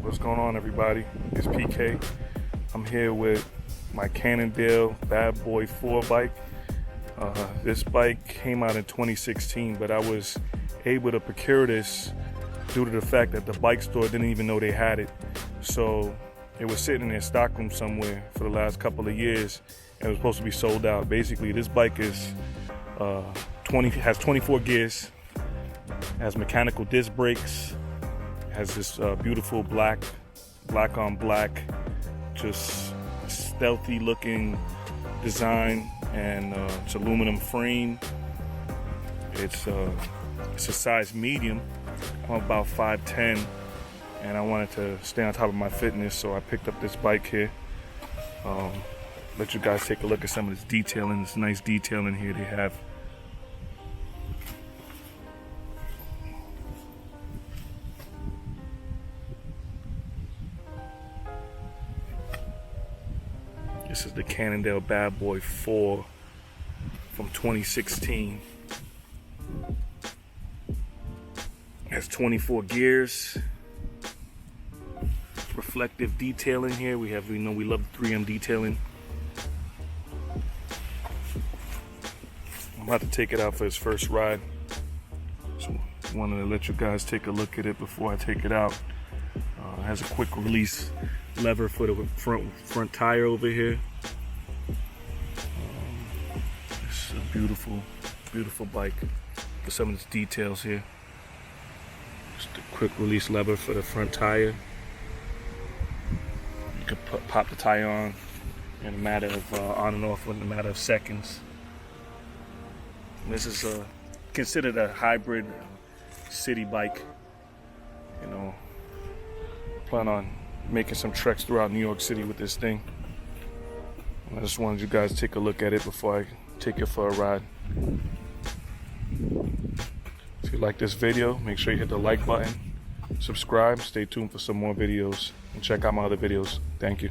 What's going on, everybody? It's PK. I'm here with my Cannondale Bad Boy 4 bike. This bike came out in 2016, but I was able to procure this due to the fact that the bike store didn't even know they had it. So it was sitting in Stockholm somewhere for the last couple of years, and it was supposed to be sold out. Basically, this bike is has 24 gears, has mechanical disc brakes, has this beautiful black on black, just stealthy looking design, and it's aluminum frame. It's a size medium. I'm about 5'10", and I wanted to stay on top of my fitness, so I picked up this bike here. Let you guys take a look at some of this detailing. This nice detailing here they have. This is the Cannondale Bad Boy 4 from 2016. It has 24 gears. Reflective detailing here. We love the 3M detailing. I'm about to take it out for its first ride. So I wanted to let you guys take a look at it before I take it out. It has a quick release lever for the front tire over here. It's a beautiful bike with some of its details here. Just a quick release lever for the front tire. You can pop the tire on in a matter of on and off in a matter of seconds. This is considered a hybrid city bike. You know, plan on making some treks throughout New York City with this thing. I just wanted you guys to take a look at it before I take it for a ride. If you like this video, make sure you hit the like button, subscribe, stay tuned for some more videos, and check out my other videos. Thank you.